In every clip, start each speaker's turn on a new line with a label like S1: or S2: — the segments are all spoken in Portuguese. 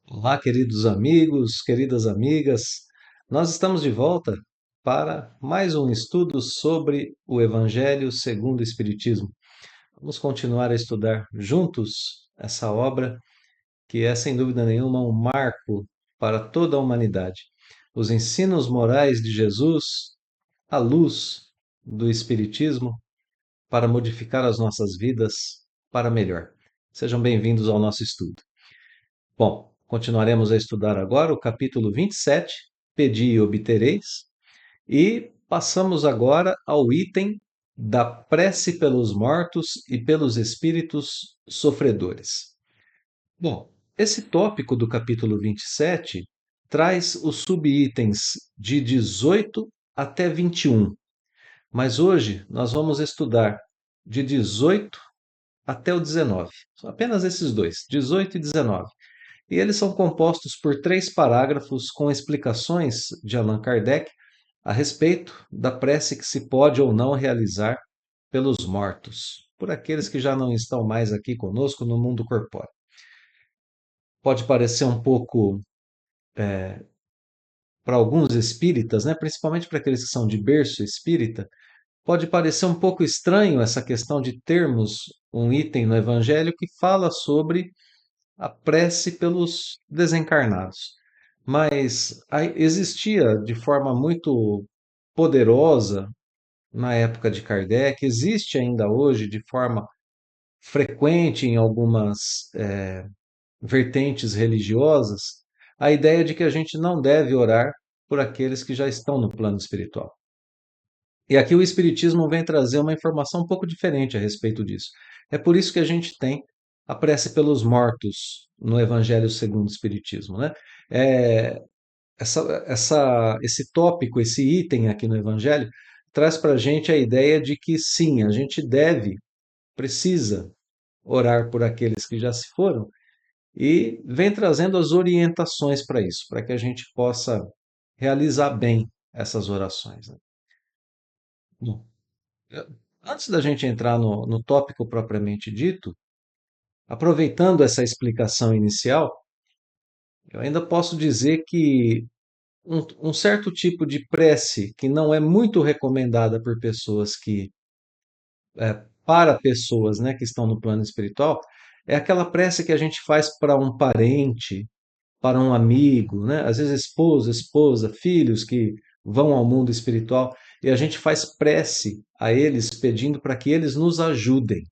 S1: Olá, queridos amigos, queridas amigas. Nós estamos de volta para mais um estudo sobre o Evangelho segundo o Espiritismo. Vamos continuar a estudar juntos essa obra que é, sem dúvida nenhuma, um marco para toda a humanidade. Os ensinos morais de Jesus à luz do Espiritismo para modificar as nossas vidas para melhor. Sejam bem-vindos ao nosso estudo. Bom, continuaremos a estudar agora o capítulo 27, Pedi e obtereis, e passamos agora ao item da prece pelos mortos e pelos espíritos sofredores. Bom, esse tópico do capítulo 27 traz os subitens de 18 até 21, mas hoje nós vamos estudar de 18 até o 19. São apenas esses dois, 18 e 19. E eles são compostos por três parágrafos com explicações de Allan Kardec a respeito da prece que se pode ou não realizar pelos mortos, por aqueles que já não estão mais aqui conosco no mundo corpóreo. Pode parecer um pouco, para alguns espíritas, né, principalmente para aqueles que são de berço espírita, pode parecer um pouco estranho essa questão de termos um item no Evangelho que fala sobre a prece pelos desencarnados. Mas existia de forma muito poderosa na época de Kardec, existe ainda hoje de forma frequente em algumas vertentes religiosas, a ideia de que a gente não deve orar por aqueles que já estão no plano espiritual. E aqui o Espiritismo vem trazer uma informação um pouco diferente a respeito disso. É por isso que a gente tem a prece pelos mortos no Evangelho segundo o Espiritismo, né? É, esse tópico, esse item aqui no Evangelho, traz para a gente a ideia de que sim, a gente deve, precisa orar por aqueles que já se foram e vem trazendo as orientações para isso, para que a gente possa realizar bem essas orações, né? Bom, antes da gente entrar no tópico propriamente dito, aproveitando essa explicação inicial, eu ainda posso dizer que um certo tipo de prece que não é muito recomendada por pessoas que, para pessoas, né, que estão no plano espiritual, é aquela prece que a gente faz para um parente, para um amigo, né? Às vezes esposa, filhos que vão ao mundo espiritual e a gente faz prece a eles pedindo para que eles nos ajudem.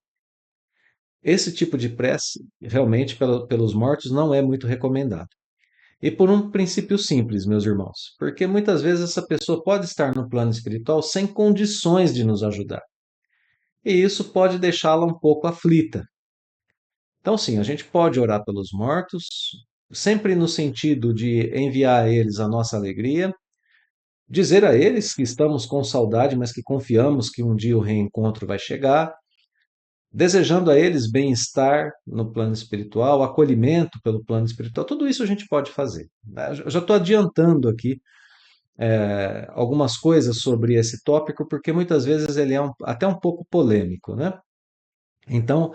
S1: Esse tipo de prece, realmente, pelos mortos, não é muito recomendado. E por um princípio simples, meus irmãos, porque muitas vezes essa pessoa pode estar no plano espiritual sem condições de nos ajudar. E isso pode deixá-la um pouco aflita. Então, sim, a gente pode orar pelos mortos, sempre no sentido de enviar a eles a nossa alegria, dizer a eles que estamos com saudade, mas que confiamos que um dia o reencontro vai chegar, desejando a eles bem-estar no plano espiritual, acolhimento pelo plano espiritual, tudo isso a gente pode fazer, né? Eu já estou adiantando aqui algumas coisas sobre esse tópico, porque muitas vezes ele é até um pouco polêmico, né? Então,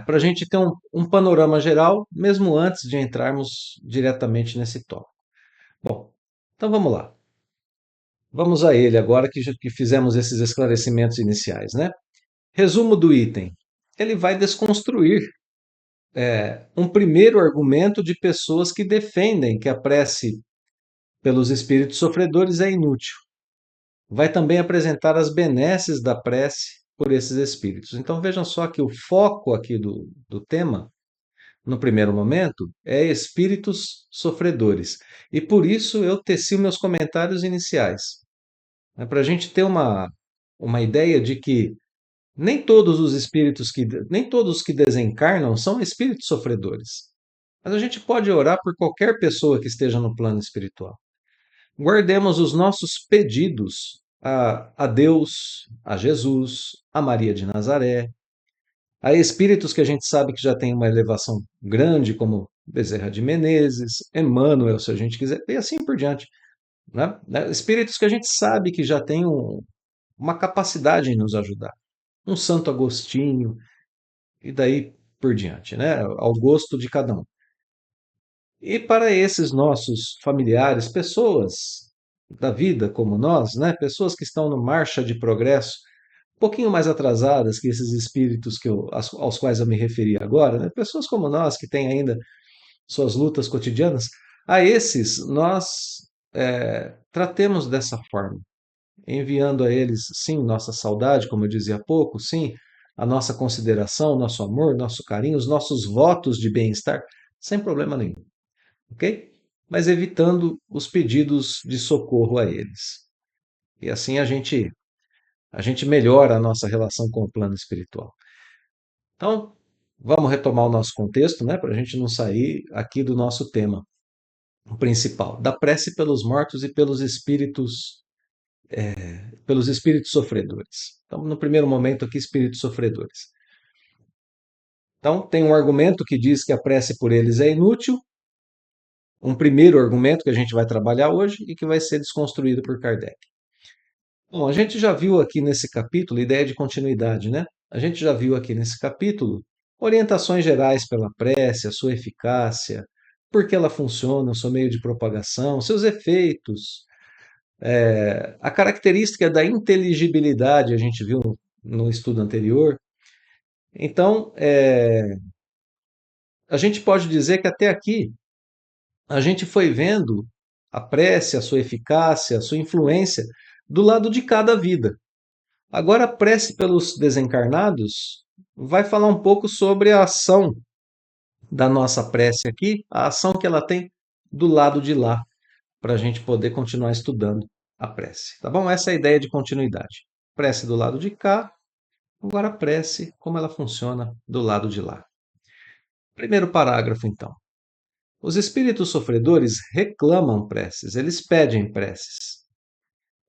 S1: para a gente ter um panorama geral, mesmo antes de entrarmos diretamente nesse tópico. Bom, então vamos lá. Vamos a ele agora que fizemos esses esclarecimentos iniciais, né? Resumo do item. Ele vai desconstruir um primeiro argumento de pessoas que defendem que a prece pelos espíritos sofredores é inútil. Vai também apresentar as benesses da prece por esses espíritos. Então vejam só que o foco aqui do tema, no primeiro momento, é espíritos sofredores. E por isso eu teci meus comentários iniciais, né, para a gente ter uma ideia de que nem todos que desencarnam são espíritos sofredores. Mas a gente pode orar por qualquer pessoa que esteja no plano espiritual. Guardemos os nossos pedidos a Deus, a Jesus, a Maria de Nazaré, a espíritos que a gente sabe que já têm uma elevação grande, como Bezerra de Menezes, Emmanuel, se a gente quiser, e assim por diante, né? Espíritos que a gente sabe que já têm uma capacidade em nos ajudar. Um Santo Agostinho, e daí por diante, né? Ao gosto de cada um. E para esses nossos familiares, pessoas da vida como nós, né? Pessoas que estão no marcha de progresso, um pouquinho mais atrasadas que esses espíritos aos quais eu me referi agora, né? Pessoas como nós que têm ainda suas lutas cotidianas, a esses nós tratemos dessa forma, enviando a eles, sim, nossa saudade, como eu dizia há pouco, sim, a nossa consideração, nosso amor, nosso carinho, os nossos votos de bem-estar, sem problema nenhum, ok? Mas evitando os pedidos de socorro a eles. E assim a gente melhora a nossa relação com o plano espiritual. Então, vamos retomar o nosso contexto, né, para a gente não sair aqui do nosso tema principal, da prece pelos mortos e pelos espíritos sofredores. Então, no primeiro momento aqui, espíritos sofredores. Então, tem um argumento que diz que a prece por eles é inútil, um primeiro argumento que a gente vai trabalhar hoje e que vai ser desconstruído por Kardec. Bom, a gente já viu aqui nesse capítulo, ideia de continuidade, né? A gente já viu aqui nesse capítulo orientações gerais pela prece, a sua eficácia, por que ela funciona, o seu meio de propagação, seus efeitos, a característica da inteligibilidade, a gente viu no estudo anterior. Então, a gente pode dizer que até aqui a gente foi vendo a prece, a sua eficácia, a sua influência do lado de cada vida. Agora, a prece pelos desencarnados vai falar um pouco sobre a ação da nossa prece aqui, a ação que ela tem do lado de lá, para a gente poder continuar estudando a prece. Tá bom? Essa é a ideia de continuidade. Prece do lado de cá, agora a prece, como ela funciona do lado de lá. Primeiro parágrafo, então. Os espíritos sofredores reclamam preces, eles pedem preces.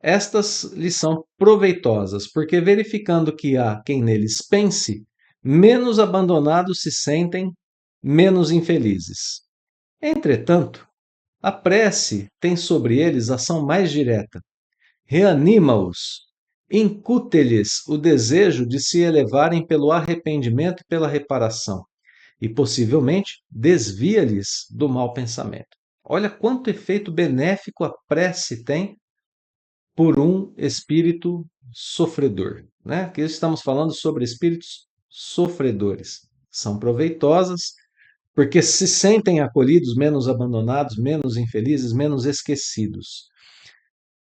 S1: Estas lhes são proveitosas, porque verificando que há quem neles pense, menos abandonados se sentem, menos infelizes. Entretanto, a prece tem sobre eles ação mais direta. Reanima-os, incute-lhes o desejo de se elevarem pelo arrependimento e pela reparação, e possivelmente desvia-lhes do mau pensamento. Olha quanto efeito benéfico a prece tem por um espírito sofredor, né? Aqui estamos falando sobre espíritos sofredores. São proveitosas porque se sentem acolhidos, menos abandonados, menos infelizes, menos esquecidos.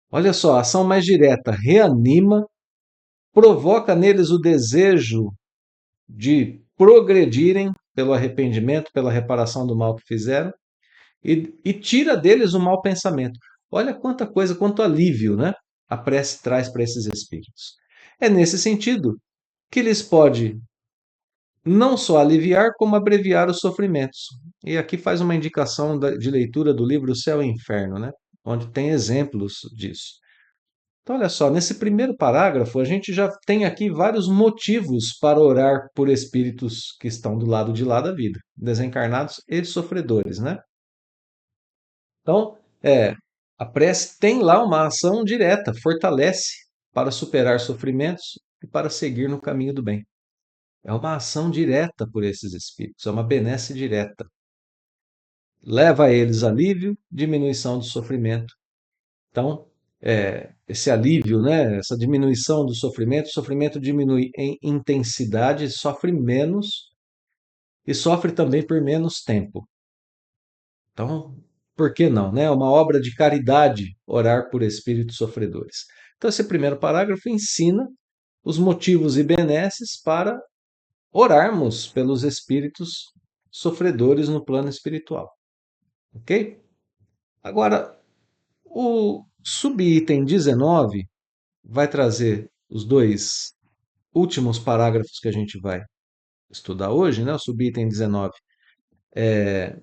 S1: Olha só, a ação mais direta reanima, provoca neles o desejo de progredirem pelo arrependimento, pela reparação do mal que fizeram, e tira deles o mau pensamento. Olha quanta coisa, quanto alívio, né? A prece traz para esses espíritos. É nesse sentido que lhes pode não só aliviar, como abreviar os sofrimentos. E aqui faz uma indicação de leitura do livro Céu e Inferno, né? Onde tem exemplos disso. Então, olha só, nesse primeiro parágrafo, a gente já tem aqui vários motivos para orar por espíritos que estão do lado de lá da vida, desencarnados e sofredores, né? Então, a prece tem lá uma ação direta, fortalece para superar sofrimentos e para seguir no caminho do bem. É uma ação direta por esses espíritos, é uma benesse direta. Leva a eles alívio, diminuição do sofrimento. Então, esse alívio, né, essa diminuição do sofrimento, o sofrimento diminui em intensidade, sofre menos e sofre também por menos tempo. Então, por que não, né? É uma obra de caridade orar por espíritos sofredores. Então, esse primeiro parágrafo ensina os motivos e benesses para orarmos pelos espíritos sofredores no plano espiritual. Ok? Agora, o subitem 19 vai trazer os dois últimos parágrafos que a gente vai estudar hoje, né? O subitem 19 é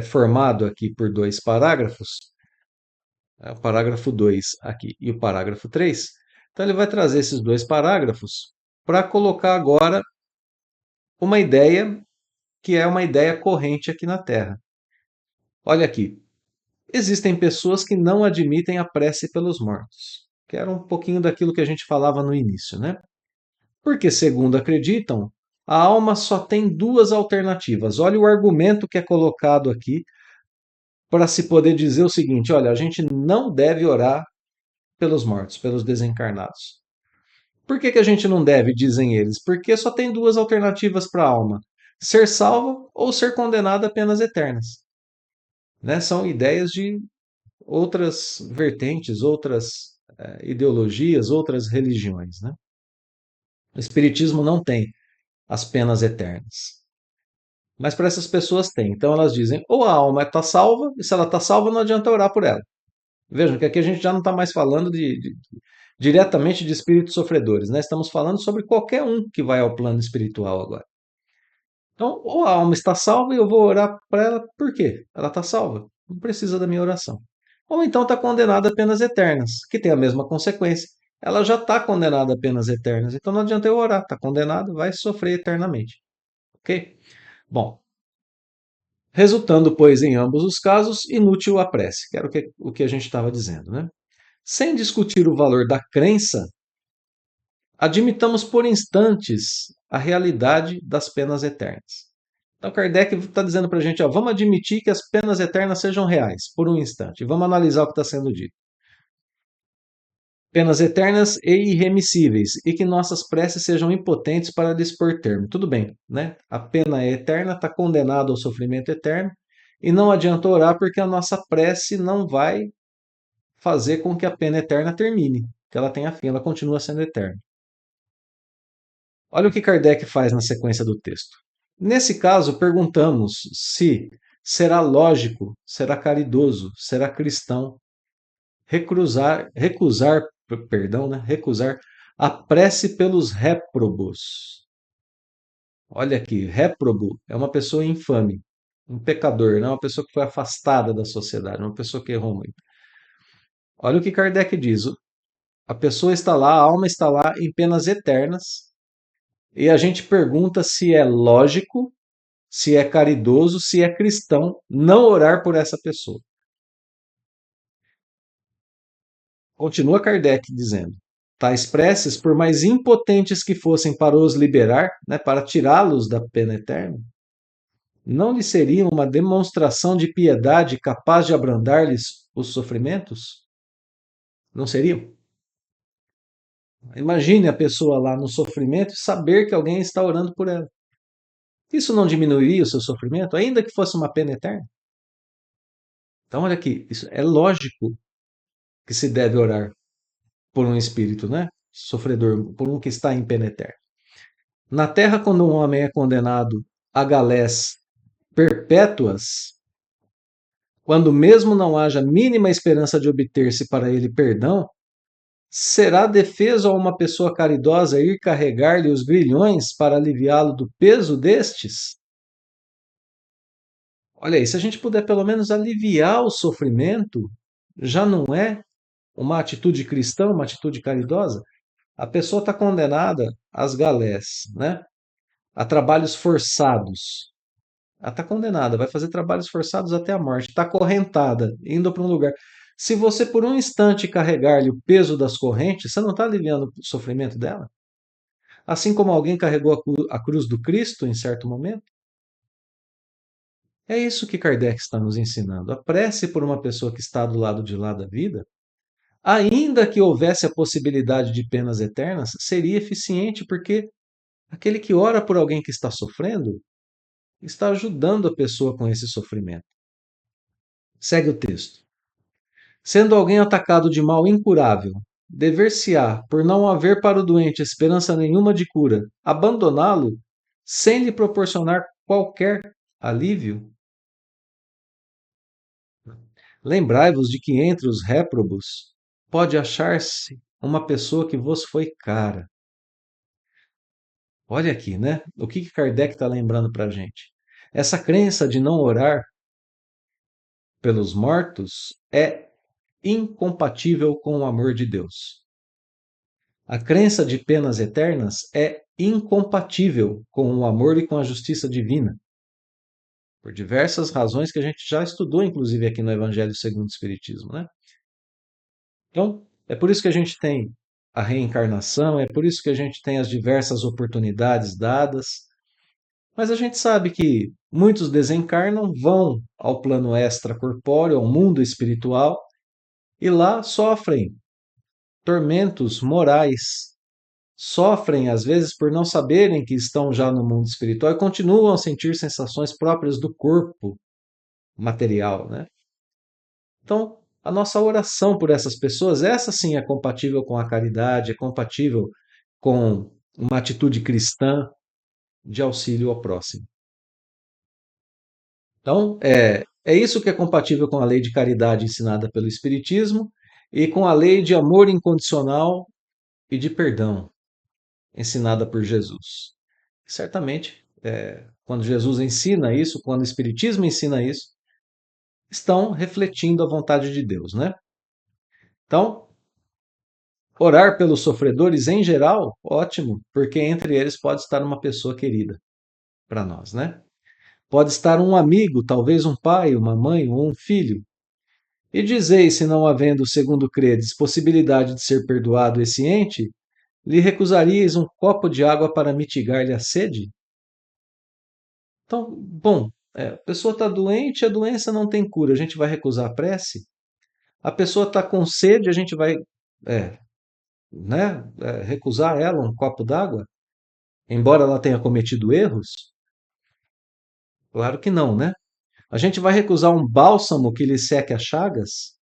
S1: formado aqui por dois parágrafos, o parágrafo 2 aqui e o parágrafo 3. Então, ele vai trazer esses dois parágrafos para colocar agora uma ideia que é uma ideia corrente aqui na Terra. Olha aqui, existem pessoas que não admitem a prece pelos mortos, que era um pouquinho daquilo que a gente falava no início, né? Porque, segundo acreditam, A alma só tem duas alternativas. Olha o argumento que é colocado aqui para se poder dizer o seguinte: olha, a gente não deve orar pelos mortos, pelos desencarnados. Por que a gente não deve, dizem eles? Porque só tem duas alternativas para a alma: ser salva ou ser condenada a penas eternas. Né? São ideias de outras vertentes, outras ideologias, outras religiões. Né? O Espiritismo não tem as penas eternas. Mas para essas pessoas tem. Então elas dizem, ou a alma está salva, e se ela está salva, não adianta orar por ela. Vejam que aqui a gente já não está mais falando diretamente de espíritos sofredores, né? Estamos falando sobre qualquer um que vai ao plano espiritual agora. Então, ou a alma está salva e eu vou orar para ela, por quê? Ela está salva, não precisa da minha oração. Ou então está condenada a penas eternas, que tem a mesma consequência. Ela já está condenada a penas eternas, então não adianta eu orar, está condenada, vai sofrer eternamente. Ok? Bom, resultando, pois, em ambos os casos, inútil a prece, que era o que a gente estava dizendo, né? Sem discutir o valor da crença, admitamos por instantes a realidade das penas eternas. Então, Kardec está dizendo para a gente, ó, vamos admitir que as penas eternas sejam reais, por um instante. Vamos analisar o que está sendo dito. Penas eternas e irremissíveis, e que nossas preces sejam impotentes para lhes pôr termo. Tudo bem, né? A pena é eterna, está condenado ao sofrimento eterno, e não adianta orar porque a nossa prece não vai fazer com que a pena eterna termine, que ela tenha fim, ela continua sendo eterna. Olha o que Kardec faz na sequência do texto. Nesse caso, perguntamos se será lógico, será caridoso, será cristão recusar a prece pelos réprobos. Olha aqui, réprobo é uma pessoa infame, um pecador, não é uma pessoa que foi afastada da sociedade, uma pessoa que errou muito. Olha o que Kardec diz: a pessoa está lá, a alma está lá em penas eternas, e a gente pergunta se é lógico, se é caridoso, se é cristão não orar por essa pessoa. Continua Kardec dizendo: tais preces, por mais impotentes que fossem para os liberar, né, para tirá-los da pena eterna, não lhe seriam uma demonstração de piedade capaz de abrandar-lhes os sofrimentos? Não seriam? Imagine a pessoa lá no sofrimento e saber que alguém está orando por ela. Isso não diminuiria o seu sofrimento, ainda que fosse uma pena eterna? Então, olha aqui, isso é lógico que se deve orar por um espírito, né? Sofredor, por um que está em pena eterna. Na terra, quando um homem é condenado a galés perpétuas, quando mesmo não haja mínima esperança de obter-se para ele perdão, será defeso a uma pessoa caridosa ir carregar-lhe os grilhões para aliviá-lo do peso destes? Olha aí, se a gente puder pelo menos aliviar o sofrimento, já não é uma atitude cristã, uma atitude caridosa? A pessoa está condenada às galés, né? A trabalhos forçados. Ela está condenada, vai fazer trabalhos forçados até a morte, está acorrentada, indo para um lugar. Se você por um instante carregar-lhe o peso das correntes, você não está aliviando o sofrimento dela? Assim como alguém carregou a cruz do Cristo em certo momento? É isso que Kardec está nos ensinando. A prece por uma pessoa que está do lado de lá da vida, ainda que houvesse a possibilidade de penas eternas, seria eficiente porque aquele que ora por alguém que está sofrendo está ajudando a pessoa com esse sofrimento. Segue o texto. Sendo alguém atacado de mal incurável, dever-se-á, por não haver para o doente esperança nenhuma de cura, abandoná-lo sem lhe proporcionar qualquer alívio? Lembrai-vos de que entre os réprobos pode achar-se uma pessoa que vos foi cara. Olha aqui, né? O que Kardec está lembrando para a gente? Essa crença de não orar pelos mortos é incompatível com o amor de Deus. A crença de penas eternas é incompatível com o amor e com a justiça divina, por diversas razões que a gente já estudou, inclusive aqui no Evangelho segundo o Espiritismo, né? Então, é por isso que a gente tem a reencarnação, é por isso que a gente tem as diversas oportunidades dadas, Mas a gente sabe que muitos desencarnam, vão ao plano extracorpóreo, ao mundo espiritual, e lá sofrem tormentos morais, sofrem às vezes por não saberem que estão já no mundo espiritual e continuam a sentir sensações próprias do corpo material, né? Então, a nossa oração por essas pessoas, essa sim é compatível com a caridade, é compatível com uma atitude cristã de auxílio ao próximo. Então, é isso que é compatível com a lei de caridade ensinada pelo Espiritismo e com a lei de amor incondicional e de perdão ensinada por Jesus. Certamente, quando Jesus ensina isso, quando o Espiritismo ensina isso, estão refletindo a vontade de Deus, né? Então, orar pelos sofredores em geral, ótimo, porque entre eles pode estar uma pessoa querida para nós, né? Pode estar um amigo, talvez um pai, uma mãe ou um filho. E dizeis, se não havendo, segundo credes, possibilidade de ser perdoado esse ente, lhe recusarias um copo de água para mitigar-lhe a sede? Então, bom, a pessoa está doente, a doença não tem cura, a gente vai recusar a prece? A pessoa está com sede, a gente vai, é, recusar a ela um copo d'água, embora ela tenha cometido erros? Claro que não, né? A gente vai recusar um bálsamo que lhe seque as chagas?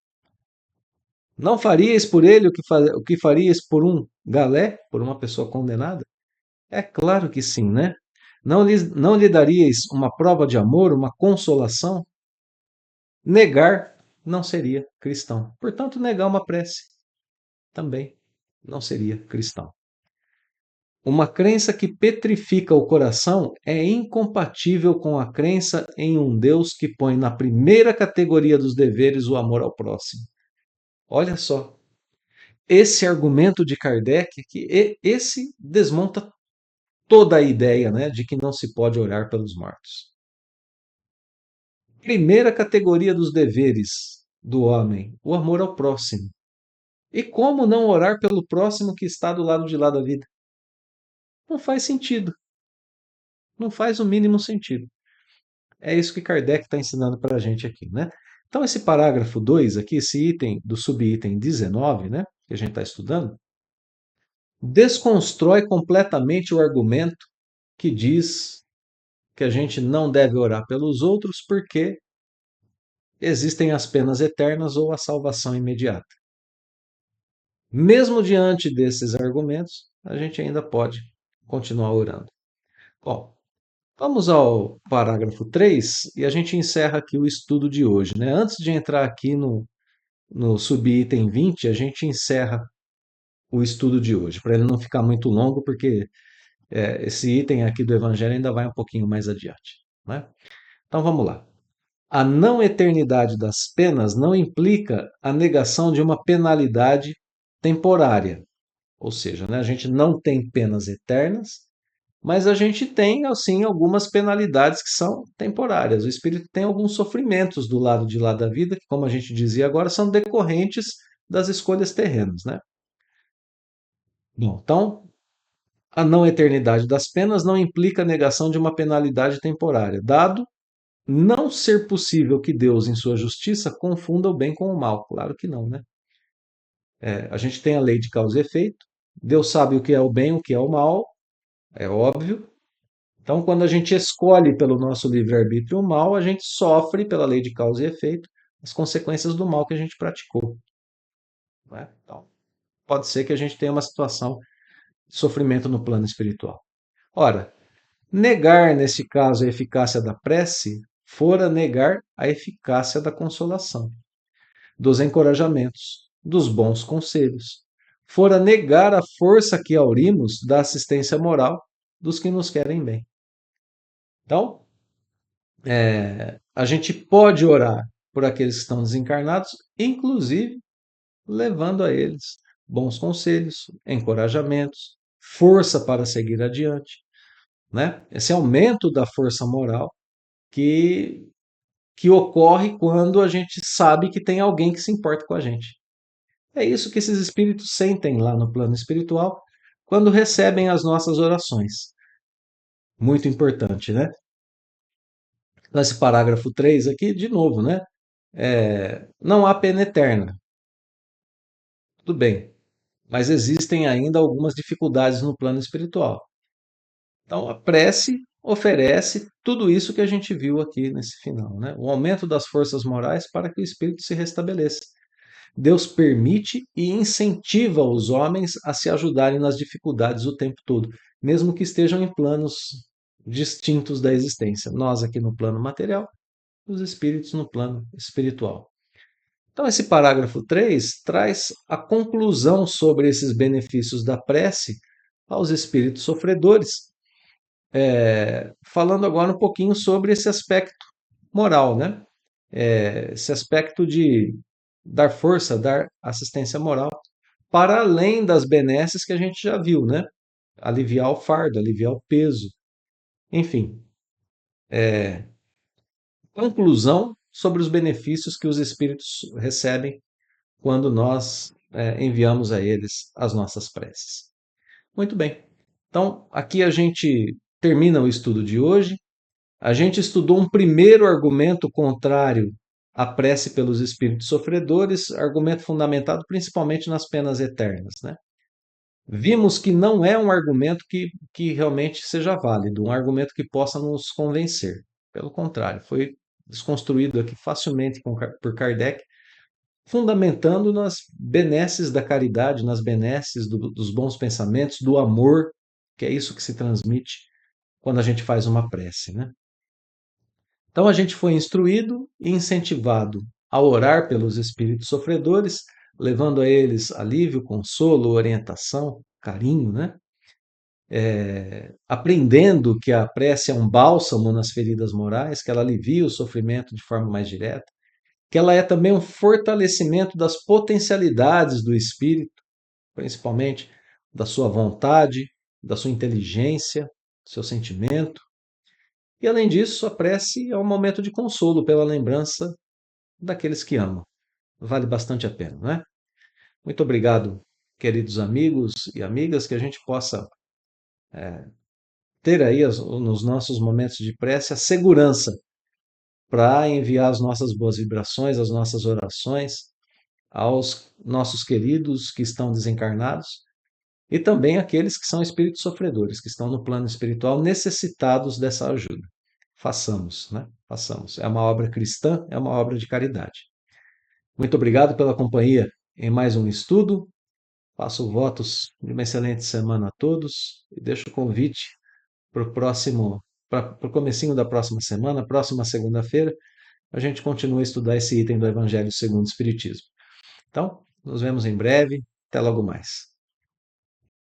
S1: Não farias por ele o que farias por um galé, por uma pessoa condenada? É claro que sim, né? Não lhe daríeis uma prova de amor, uma consolação? Negar não seria cristão. Portanto, negar uma prece também não seria cristão. Uma crença que petrifica o coração é incompatível com a crença em um Deus que põe na primeira categoria dos deveres o amor ao próximo. Olha só, esse argumento de Kardec, esse desmonta toda a ideia, né, de que não se pode orar pelos mortos. Primeira categoria dos deveres do homem, o amor ao próximo. E como não orar pelo próximo que está do lado de lá da vida? Não faz sentido. Não faz o mínimo sentido. É isso que Kardec está ensinando para a gente aqui, né? Então, esse parágrafo 2 aqui, esse item do subitem 19, né, que a gente está estudando, desconstrói completamente o argumento que diz que a gente não deve orar pelos outros porque existem as penas eternas ou a salvação imediata. Mesmo diante desses argumentos, a gente ainda pode continuar orando. Bom, vamos ao parágrafo 3 e a gente encerra aqui o estudo de hoje, né? Antes de entrar aqui no subitem 20, a gente encerra o estudo de hoje, para ele não ficar muito longo, porque esse item aqui do Evangelho ainda vai um pouquinho mais adiante, né? Então vamos lá. A não eternidade das penas não implica a negação de uma penalidade temporária, ou seja, né, a gente não tem penas eternas, mas a gente tem, assim, algumas penalidades que são temporárias. O espírito tem alguns sofrimentos do lado de lá da vida, que, como a gente dizia agora, são decorrentes das escolhas terrenas, né? Bom, então, a não eternidade das penas não implica a negação de uma penalidade temporária, dado não ser possível que Deus, em sua justiça, confunda o bem com o mal. Claro que não, né? A gente tem a lei de causa e efeito, Deus sabe o que é o bem, o que é o mal, é óbvio. Então, quando a gente escolhe pelo nosso livre-arbítrio o mal, a gente sofre pela lei de causa e efeito as consequências do mal que a gente praticou, né? Então, pode ser que a gente tenha uma situação de sofrimento no plano espiritual. Ora, negar, nesse caso, a eficácia da prece, fora negar a eficácia da consolação, dos encorajamentos, dos bons conselhos. Fora negar a força que aurimos da assistência moral dos que nos querem bem. Então, a gente pode orar por aqueles que estão desencarnados, inclusive levando a eles bons conselhos, encorajamentos, força para seguir adiante, né? Esse aumento da força moral que, que ocorre quando a gente sabe que tem alguém que se importa com a gente. É isso que esses espíritos sentem lá no plano espiritual quando recebem as nossas orações. Muito importante, né? Nesse parágrafo 3 aqui, de novo, né? Não há pena eterna, tudo bem, mas existem ainda algumas dificuldades no plano espiritual. Então, a prece oferece tudo isso que a gente viu aqui nesse final, né? O aumento das forças morais para que o espírito se restabeleça. Deus permite e incentiva os homens a se ajudarem nas dificuldades o tempo todo, mesmo que estejam em planos distintos da existência. Nós aqui no plano material, os espíritos no plano espiritual. Então, esse parágrafo 3 traz a conclusão sobre esses benefícios da prece aos espíritos sofredores, falando agora um pouquinho sobre esse aspecto moral, né? Esse aspecto de dar força, dar assistência moral, para além das benesses que a gente já viu, né? Aliviar o fardo, aliviar o peso, enfim, conclusão sobre os benefícios que os espíritos recebem quando nós enviamos a eles as nossas preces. Muito bem. Então, aqui a gente termina o estudo de hoje. A gente estudou um primeiro argumento contrário à prece pelos espíritos sofredores, argumento fundamentado principalmente nas penas eternas, né? Vimos que não é um argumento que realmente seja válido, um argumento que possa nos convencer. Pelo contrário, foi desconstruído aqui facilmente por Kardec, fundamentando nas benesses da caridade, nas benesses dos bons pensamentos, do amor, que é isso que se transmite quando a gente faz uma prece, né? Então a gente foi instruído e incentivado a orar pelos espíritos sofredores, levando a eles alívio, consolo, orientação, carinho, né? Aprendendo que a prece é um bálsamo nas feridas morais, que ela alivia o sofrimento de forma mais direta, que ela é também um fortalecimento das potencialidades do espírito, principalmente da sua vontade, da sua inteligência, do seu sentimento. E além disso, a prece é um momento de consolo pela lembrança daqueles que amam. Vale bastante a pena, né? Muito obrigado, queridos amigos e amigas, que a gente possa ter aí nos nossos momentos de prece a segurança para enviar as nossas boas vibrações, as nossas orações aos nossos queridos que estão desencarnados e também aqueles que são espíritos sofredores, que estão no plano espiritual necessitados dessa ajuda. Façamos, né? Façamos. É uma obra cristã, é uma obra de caridade. Muito obrigado pela companhia em mais um estudo. Faço votos de uma excelente semana a todos e deixo o convite para o próximo, para o comecinho da próxima semana, próxima segunda-feira, a gente continua a estudar esse item do Evangelho segundo o Espiritismo. Então, nos vemos em breve. Até logo mais.